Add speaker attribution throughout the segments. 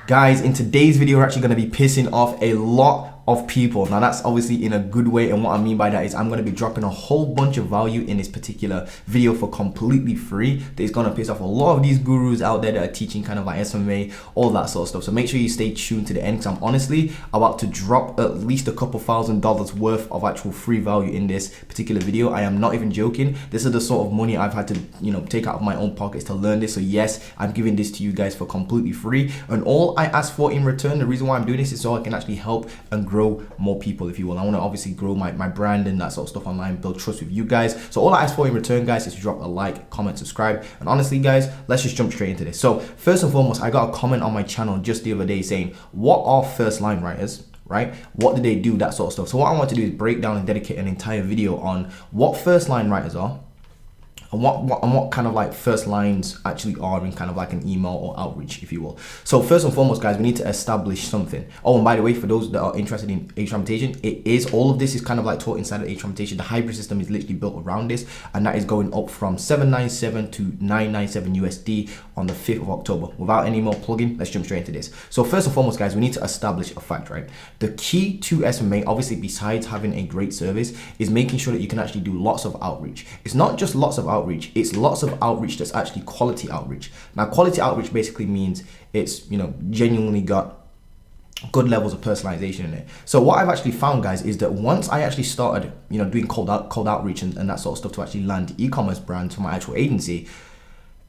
Speaker 1: Guys, in today's video, we're actually going to be pissing off a lot of people. Now that's obviously in a good way, and what I mean by that is I'm going to be dropping a whole bunch of value in this particular video for completely free that is going to piss off a lot of these gurus out there that are teaching kind of like SMMA, all that sort of stuff. So make sure you stay tuned to the end, because I'm honestly about to drop at least a couple $1,000 worth of actual free value in this particular video. I am not even joking. This is the sort of money I've had to, take out of my own pockets to learn this. So yes, I'm giving this to you guys for completely free, and all I ask for in return, the reason why I'm doing this is so I can actually help and grow more people, if you will. I want to obviously grow my brand and that sort of stuff online, build trust with you guys. So all I ask for in return, guys, is to drop a like, comment, subscribe. And honestly, guys, let's just jump straight into this. So first and foremost, I got a comment on my channel just the other day saying, what are first line writers? Right? What do they do? That sort of stuff. So what I want to do is break down and dedicate an entire video on what first line writers are, and what kind of like first lines actually are in kind of like an email or outreach, if you will. So first and foremost, guys, we need to establish something. Oh, and by the way, for those that are interested in H-Ramitation, all of this is kind of like taught inside of H-Ramitation. The hybrid system is literally built around this, and that is going up from 797 to 997 USD on the 5th of October. Without any more plugging, let's jump straight into this. So first and foremost, guys, we need to establish a fact, right? The key to SMMA, obviously, besides having a great service, is making sure that you can actually do lots of outreach. It's not just lots of outreach, it's lots of outreach that's actually quality outreach. Now, quality outreach basically means it's, genuinely got good levels of personalization in it. So what I've actually found, guys, is that once I actually started, doing cold outreach and that sort of stuff to actually land e-commerce brands for my actual agency,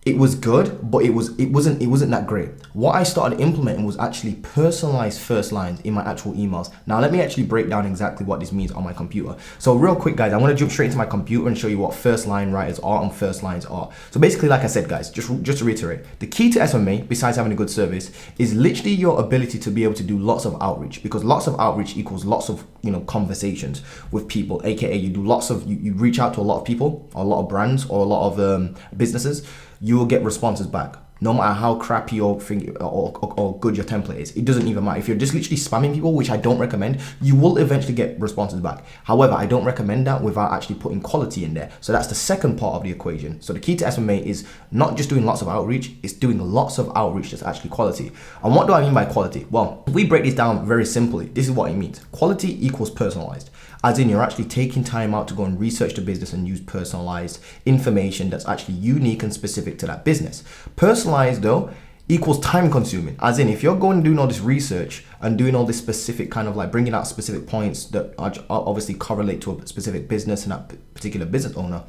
Speaker 1: it was good, but it wasn't that great. What I started implementing was actually personalized first lines in my actual emails. Now let me actually break down exactly what this means on my computer. So real quick, guys, I want to jump straight into my computer and show you what first line writers are and first lines are. So basically, like I said, guys, just to reiterate, the key to SMMA, besides having a good service, is literally your ability to be able to do lots of outreach, because lots of outreach equals lots of conversations with people, aka you do lots of you reach out to a lot of people, or a lot of brands, or a lot of businesses. You will get responses back, no matter how crappy or good your template is. It doesn't even matter. If you're just literally spamming people, which I don't recommend, you will eventually get responses back. However, I don't recommend that without actually putting quality in there. So that's the second part of the equation. So the key to SMMA is not just doing lots of outreach, it's doing lots of outreach that's actually quality. And what do I mean by quality? Well, if we break this down very simply, this is what it means. Quality equals personalized. As in, you're actually taking time out to go and research the business and use personalized information that's actually unique and specific to that business. Personalized, though, equals time consuming. As in, if you're going and doing all this research and doing all this specific kind of like bringing out specific points that obviously correlate to a specific business and that particular business owner,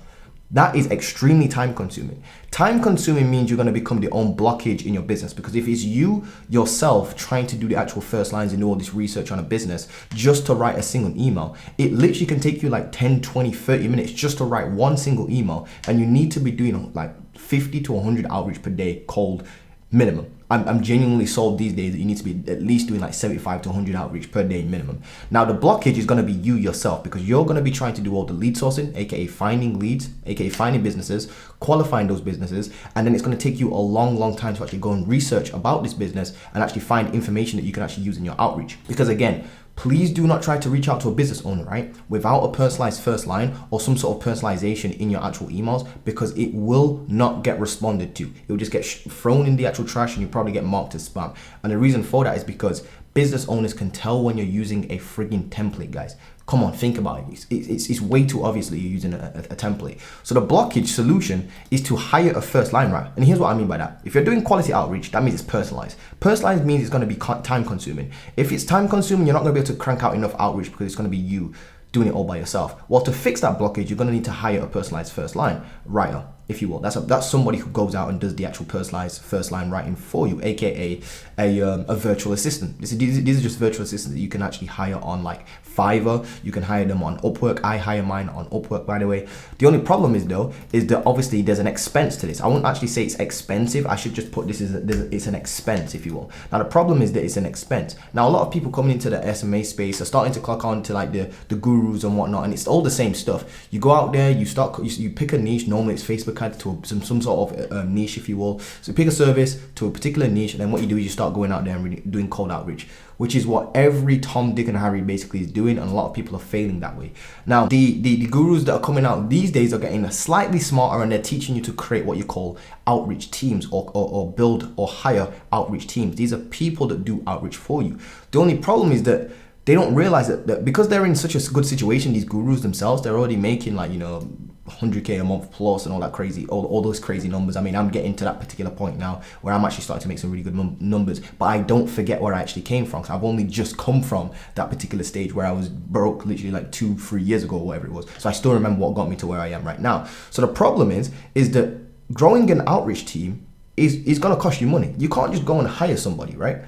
Speaker 1: that is extremely time consuming. Time consuming means you're going to become the own blockage in your business, because if it's you yourself trying to do the actual first lines and do all this research on a business just to write a single email, it literally can take you like 10, 20, 30 minutes just to write one single email, and you need to be doing like 50 to 100 outreach per day cold minimum. I'm genuinely sold these days that you need to be at least doing like 75 to 100 outreach per day minimum. Now the blockage is going to be you yourself, because you're going to be trying to do all the lead sourcing, aka finding leads, aka finding businesses, qualifying those businesses, and then it's going to take you a long time to actually go and research about this business and actually find information that you can actually use in your outreach. Because again, please do not try to reach out to a business owner, right, without a personalized first line or some sort of personalization in your actual emails, because it will not get responded to. It will just get thrown in the actual trash, and you probably get marked as spam. And the reason for that is because business owners can tell when you're using a frigging template, guys. Come on, think about it. It's way too obvious that you're using a template. So the blockage solution is to hire a first line writer. And here's what I mean by that. If you're doing quality outreach, that means it's personalized. Personalized means it's going to be time consuming. If it's time consuming, you're not going to be able to crank out enough outreach, because it's going to be you doing it all by yourself. Well, to fix that blockage, you're going to need to hire a personalized first line writer, if you will. That's somebody who goes out and does the actual personalized first line writing for you, aka a virtual assistant. These are just virtual assistants that you can actually hire on like Fiverr. You can hire them on Upwork. I hire mine on Upwork, by the way. The only problem is though, is that obviously there's an expense to this. I won't actually say it's expensive. I should just put this as it's an expense, if you will. Now the problem is that it's an expense. Now a lot of people coming into the SMA space are starting to clock on to like the gurus and whatnot, and it's all the same stuff. You go out there, you pick a niche. Normally it's Facebook ads to some sort of niche, if you will. So pick a service to a particular niche, and then what you do is you start going out there and really doing cold outreach, which is what every Tom, Dick, and Harry basically is doing, and a lot of people are failing that way. Now, the gurus that are coming out these days are getting slightly smarter, and they're teaching you to create what you call outreach teams, or build or hire outreach teams. These are people that do outreach for you. The only problem is that they don't realize that because they're in such a good situation, these gurus themselves, they're already making 100K a month plus and all that crazy, all those crazy numbers. I mean, I'm getting to that particular point now where I'm actually starting to make some really good numbers, but I don't forget where I actually came from. So I've only just come from that particular stage where I was broke literally 2-3 years ago, or whatever it was. So I still remember what got me to where I am right now. So the problem is that growing an outreach team is going to cost you money. You can't just go and hire somebody, right,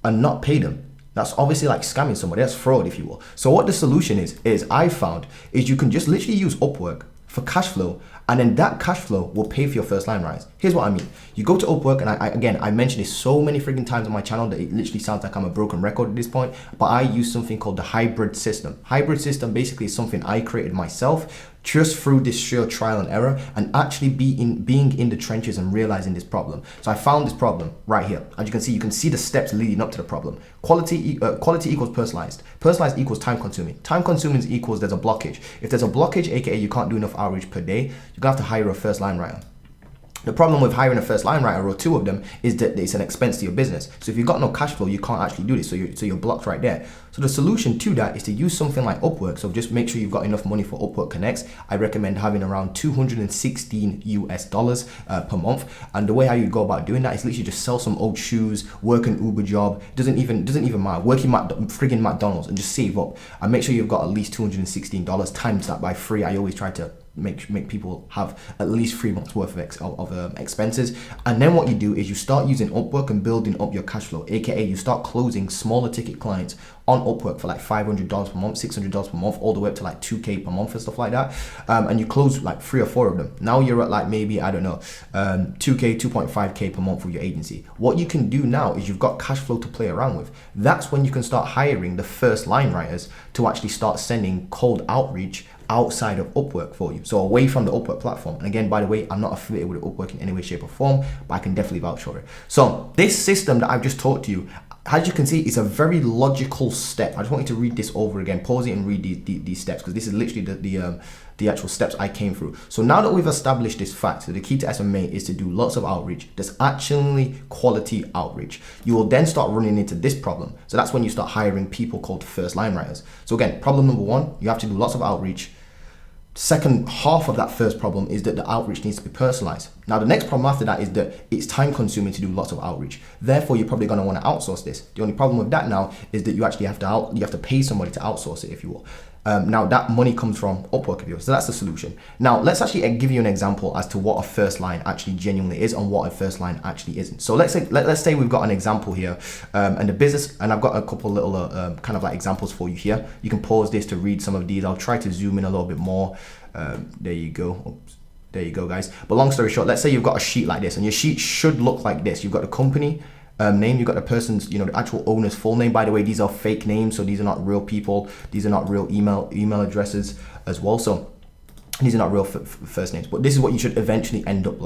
Speaker 1: and not pay them. That's obviously like scamming somebody. That's fraud, if you will. So what the solution is I found is you can just literally use Upwork for cash flow, and then that cash flow will pay for your first line rise. Here's what I mean. You go to Upwork, and I mentioned this so many freaking times on my channel that it literally sounds like I'm a broken record at this point, but I use something called the hybrid system. Hybrid system basically is something I created myself just through this sheer trial and error, and actually being in the trenches and realizing this problem. So I found this problem right here. As you can see the steps leading up to the problem. Quality equals personalized. Personalized equals time consuming. Time consuming equals there's a blockage. If there's a blockage, aka you can't do enough outreach per day, you're gonna have to hire a first line writer. The problem with hiring a first line writer, or two of them, is that it's an expense to your business. So if you've got no cash flow, you can't actually do this. So you're blocked right there. So the solution to that is to use something like Upwork. So just make sure you've got enough money for Upwork Connects. I recommend having around $216 per month. And the way how you go about doing that is literally just sell some old shoes, work an Uber job. Doesn't even matter. Working friggin' McDonald's, and just save up. And make sure you've got at least $216 times that by 3. I always try to make people have at least 3 months worth of expenses. And then what you do is you start using Upwork and building up your cash flow, aka you start closing smaller ticket clients on Upwork for $500 per month, $600 per month, all the way up to $2K per month and stuff like that. And you close 3 or 4 of them. Now you're at maybe, I don't know, 2K, 2.5K per month with your agency. What you can do now is you've got cash flow to play around with. That's when you can start hiring the first line writers to actually start sending cold outreach outside of Upwork for you. So away from the Upwork platform. And again, by the way, I'm not affiliated with Upwork in any way, shape or form, but I can definitely vouch for it. So this system that I've just taught to you, as you can see, it's a very logical step. I just want you to read this over again, pause it and read these steps, because this is literally the actual steps I came through. So now that we've established this fact, so the key to SMMA is to do lots of outreach. That's actually quality outreach. You will then start running into this problem. So that's when you start hiring people called first line writers. So again, problem number 1, you have to do lots of outreach. Second half of that first problem is that the outreach needs to be personalized. Now the next problem after that is that it's time consuming to do lots of outreach. Therefore, you're probably going to want to outsource this. The only problem with that now is that you actually have to pay somebody to outsource it, if you will. Now that money comes from Upwork, if you will. So that's the solution. Now let's actually give you an example as to what a first line actually genuinely is and what a first line actually isn't. So let's say we've got an example here, and the business, and I've got a couple little kind of examples for you here. You can pause this to read some of these. I'll try to zoom in a little bit more. There you go. Oops. There you go, guys. But long story short, let's say you've got a sheet like this, and your sheet should look like this. You've got the company name, you've got the person's, the actual owner's full name. By the way, these are fake names, so these are not real people. These are not real email addresses as well. So these are not real first names, but this is what you should eventually end up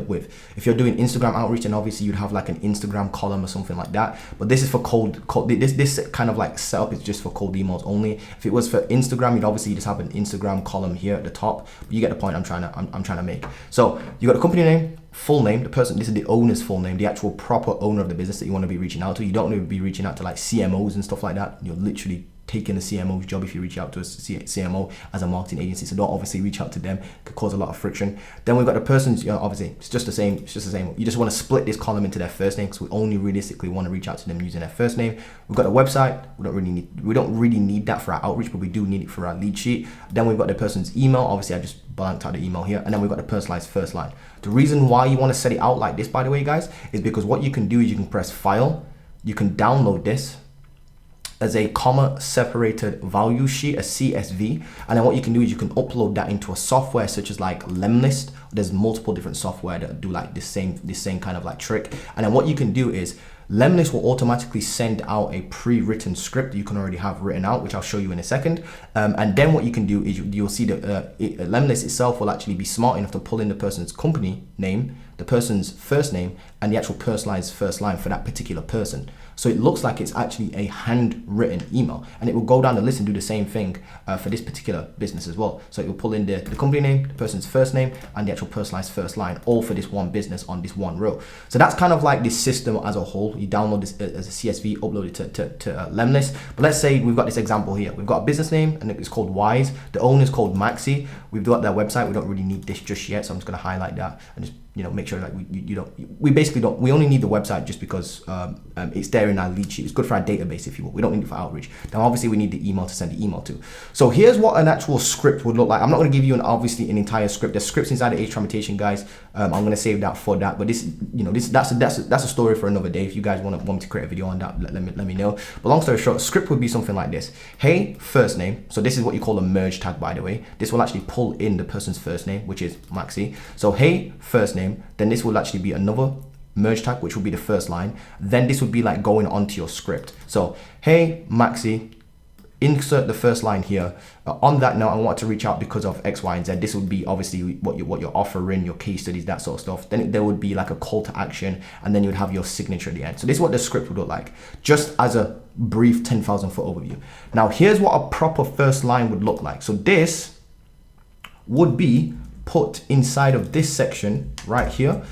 Speaker 1: with. If you're doing Instagram outreach, then obviously you'd have an Instagram column or something like that. But this is for cold. This kind of setup is just for cold emails only. If it was for Instagram, you'd obviously just have an Instagram column here at the top. But you get the point I'm trying to make. So you got the company name, full name, the person. This is the owner's full name, the actual proper owner of the business that you want to be reaching out to. You don't want to be reaching out to CMOs and stuff like that. You're literally taking a CMO's job if you reach out to a CMO as a marketing agency. So don't obviously reach out to them. It could cause a lot of friction. Then we've got the person's, obviously it's just the same. You just want to split this column into their first name, because we only realistically want to reach out to them using their first name. We've got a website. We don't really need that for our outreach, but we do need it for our lead sheet. Then we've got the person's email. Obviously I just blanked out the email here. And then we've got the personalized first line. The reason why you want to set it out like this, by the way, guys, is because what you can do is you can press file, you can download this as a comma separated value sheet, a CSV, and then what you can do is you can upload that into a software such as Lemlist. There's multiple different software that do this same kind of trick. And then what you can do is Lemlist will automatically send out a pre-written script you can already have written out, which I'll show you in a second. And then what you can do is you'll see that Lemlist itself will actually be smart enough to pull in the person's company name, the person's first name, and the actual personalized first line for that particular person. So it looks like it's actually a handwritten email, and it will go down the list and do the same thing for this particular business as well. So it will pull in the company name, the person's first name, and the actual personalized first line, all for this one business on this one row. So that's kind of like this system as a whole. You download this as a CSV, upload it to Lemlist. But let's say we've got this example here. We've got a business name, and it's called Wise. The owner is called Maxi. We've got their website. We don't really need this just yet, so I'm just going to highlight that and just make sure that we only need the website just because it's there in our lead sheet. It's good for our database, if you will. We don't need it for outreach. Now, obviously, we need the email to send the email to. So here's what an actual script would look like. I'm not going to give you an entire script. There's scripts inside the Age Traumatization, guys. I'm going to save that for that. But that's a story for another day. If you guys want me to create a video on that, let me know. But long story short, script would be something like this. Hey, first name. So this is what you call a merge tag, by the way. This will actually pull in the person's first name, which is Maxi. So hey, first name. Then this will actually be another merge tag, which will be the first line. Then this would be like going onto your script. So, hey, Maxi, insert the first line here. On that note, I want to reach out because of X, Y, and Z. This would be obviously what you're offering, your case studies, that sort of stuff. Then there would be like a call to action, and then you would have your signature at the end. So this is what the script would look like, just as a brief 10,000 foot overview. Now, here's what a proper first line would look like. So this would be put inside of this section right here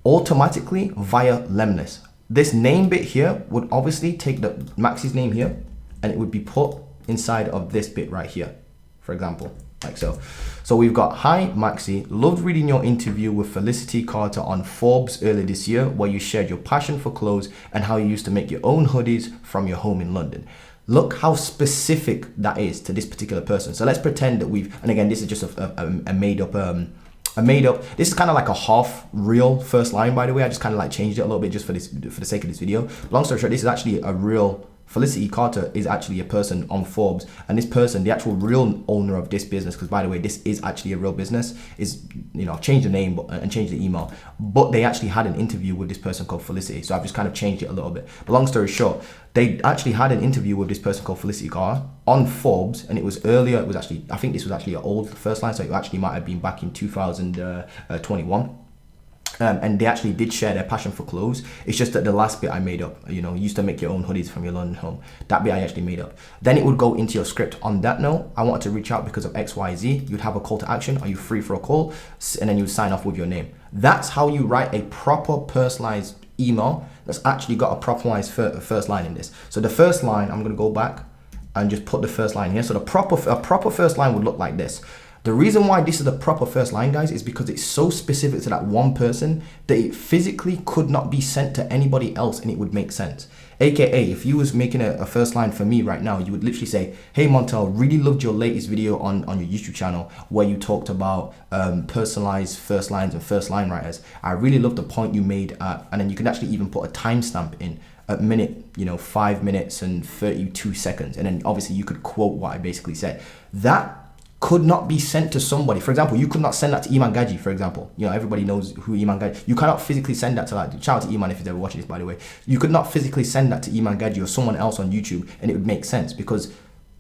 Speaker 1: automatically via Lemlist. This name bit here would obviously take the Maxi's name here, and it would be put inside of this bit right here, for example, like so. So we've got, hi Maxi, loved reading your interview with Felicity Carter on Forbes earlier this year, where you shared your passion for clothes and how you used to make your own hoodies from your home in London. Look how specific that is to this particular person. So let's pretend that and again, this is just a made up, this is kind of like a half real first line, by the way. I just kind of like changed it a little bit just for the sake of this video. Long story short, this is actually a real, Felicity Carter is actually a person on Forbes, and this person, the actual real owner of this business, because by the way, this is actually a real business, is, I've changed the name and changed the email, but they actually had an interview with this person called Felicity. So I've just kind of changed it a little bit. But long story short, they actually had an interview with this person called Felicity Carter on Forbes, and it was earlier. I think this was actually an old first line, so it actually might have been back in 2021. And they actually did share their passion for clothes. It's just that the last bit I made up, used to make your own hoodies from your London home. That bit I actually made up. Then it would go into your script. On that note, I wanted to reach out because of X, Y, Z. You'd have a call to action. Are you free for a call? And then you would sign off with your name. That's how you write a proper personalized email that's actually got a proper first line in this. So the first line, I'm going to go back and just put the first line here. So a proper first line would look like this. The reason why this is the proper first line, guys, is because it's so specific to that one person that it physically could not be sent to anybody else and it would make sense. AKA, if you was making a first line for me right now, you would literally say, hey Montel, really loved your latest video on your YouTube channel where you talked about personalized first lines and first line writers. I really loved the point you made and then you can actually even put a timestamp in at minute, 5 minutes and 32 seconds. And then obviously you could quote what I basically said. That could not be sent to somebody. For example, you could not send that to Iman Gaji, for example. Everybody knows who Iman Gaji. You cannot physically send that to shout out to Iman if he's ever watching this, by the way. You could not physically send that to Iman Gaji or someone else on YouTube and it would make sense because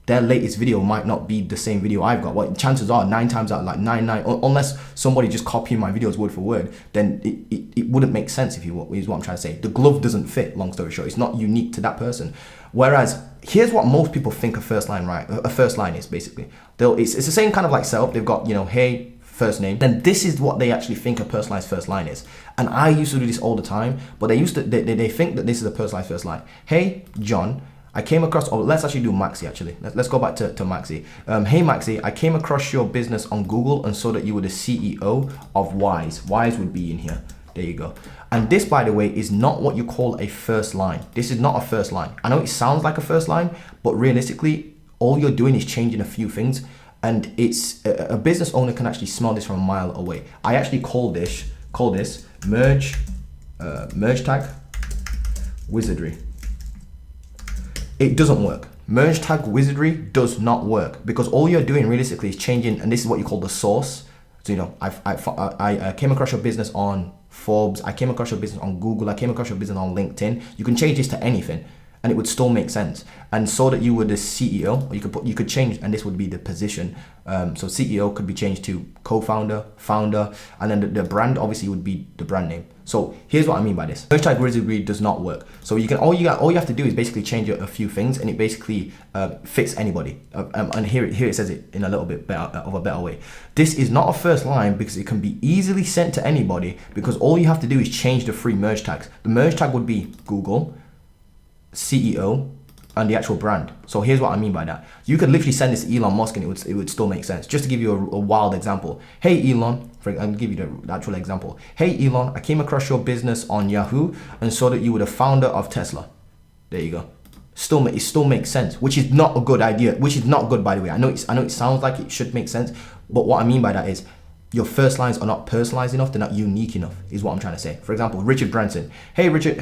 Speaker 1: their latest video might not be the same video I've got. Well, chances are 9 times out of like 9, unless somebody just copying my videos word for word, then it wouldn't make sense if you will, is what I'm trying to say. The glove doesn't fit, long story short. It's not unique to that person. Whereas here's what most people think a first line is basically. It's the same kind of like setup. They've got, hey, first name. Then this is what they actually think a personalized first line is. And I used to do this all the time, but they think that this is a personalized first line. Hey, John, I came across, let's actually do Maxi actually. Let's go back to Maxi. Hey Maxi, I came across your business on Google and saw that you were the CEO of Wise. Wise would be in here. There you go. And this, by the way, is not what you call a first line. This is not a first line. I know it sounds like a first line, but realistically, all you're doing is changing a few things. And it's a business owner can actually smell this from a mile away. I actually call this merge tag wizardry. It doesn't work. Merge tag wizardry does not work because all you're doing realistically is changing, and this is what you call the source. So I came across your business on Forbes, I came across your business on Google, I came across your business on LinkedIn. You can change this to anything and it would still make sense. And so that you were the CEO, or you could change, and this would be the position. So CEO could be changed to co-founder, founder, and then the brand obviously would be the brand name. So here's what I mean by this. Merge tag wizardry does not work. So you can all you have to do is basically change a few things, and it basically fits anybody. And here it says it in a little bit of a better way. This is not a first line because it can be easily sent to anybody, because all you have to do is change the 3 merge tags. The merge tag would be Google, CEO, and the actual brand. So here's what I mean by that. You could literally send this to Elon Musk and it would still make sense. Just to give you a wild example. Hey Elon, I'll give you the actual example. Hey Elon, I came across your business on Yahoo and saw that you were the founder of Tesla. There you go. It still makes sense, which is not a good idea, which is not good, by the way. I know it sounds like it should make sense, but what I mean by that is your first lines are not personalized enough, they're not unique enough, is what I'm trying to say. For example, Richard Branson. Hey Richard,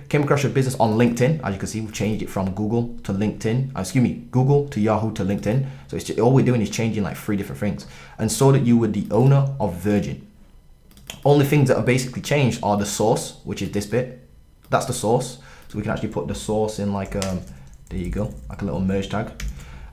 Speaker 1: came across your business on LinkedIn. As you can see, we've changed it from Google to LinkedIn. Google to Yahoo to LinkedIn. So it's just, all we're doing is changing like 3 different things. And so that you were the owner of Virgin. Only things that are basically changed are the source, which is this bit. That's the source. So we can actually put the source in like, there you go, like a little merge tag.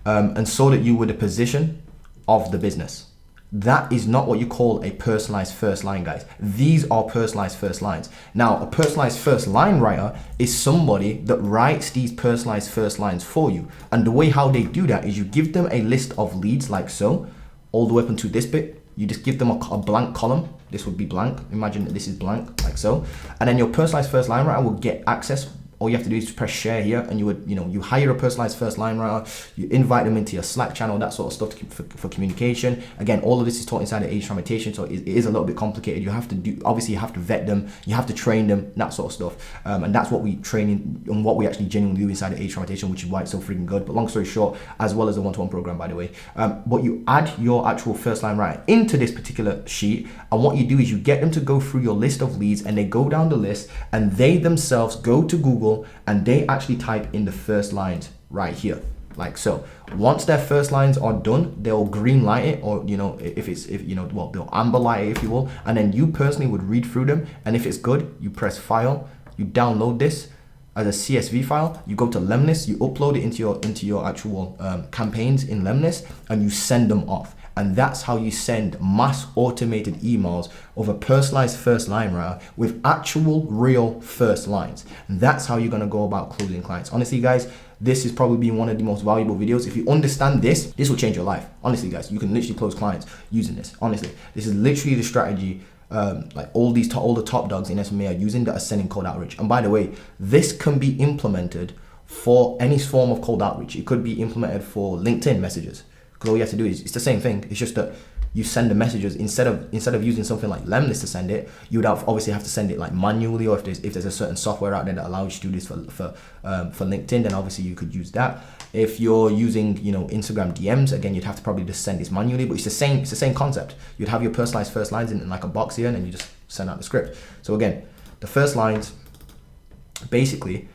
Speaker 1: And so that you were the position of the business. That is not what you call a personalized first line, guys. These are personalized first lines. Now, a personalized first line writer is somebody that writes these personalized first lines for you. And the way how they do that is you give them a list of leads like so, all the way up into this bit. You just give them a blank column. This would be blank. Imagine that this is blank, like so. And then your personalized first line writer will get access. All you have to do is press share here, and you hire a personalized first line writer, you invite them into your Slack channel, that sort of stuff for communication. Again, all of this is taught inside the Age Transformation, so it is a little bit complicated. You have to obviously you have to vet them, you have to train them, that sort of stuff. And that's what we train in, and what we actually genuinely do inside the Age Transformation, which is why it's so freaking good. But long story short, as well as the one-to-one program, by the way, but you add your actual first line writer into this particular sheet, and what you do is you get them to go through your list of leads, and they go down the list, and they themselves go to Google and they actually type in the first lines right here, like so. Once their first lines are done, they'll green light it, or they'll amber light it, if you will, and then you personally would read through them, and if it's good, you press file, you download this as a CSV file, you go to Lemlist, you upload it into your actual campaigns in Lemlist, and you send them off. And that's how you send mass automated emails of a personalized first line writer with actual real first lines. And that's how you're going to go about closing clients. Honestly, guys, this has probably been one of the most valuable videos. If you understand this will change your life. Honestly, guys, you can literally close clients using this. Honestly, this is literally the strategy like all the top dogs in SMMA are using, that are sending cold outreach. And by the way, this can be implemented for any form of cold outreach. It could be implemented for LinkedIn messages. Because all you have to do is, it's the same thing. It's just that you send the messages instead of using something like Lemlist to send it. You would obviously have to send it like manually, or if there's a certain software out there that allows you to do this for LinkedIn, then obviously you could use that. If you're using Instagram DMs, again, you'd have to probably just send this manually, but it's the same concept. You'd have your personalized first lines in like a box here, and then you just send out the script. So again, the first lines basically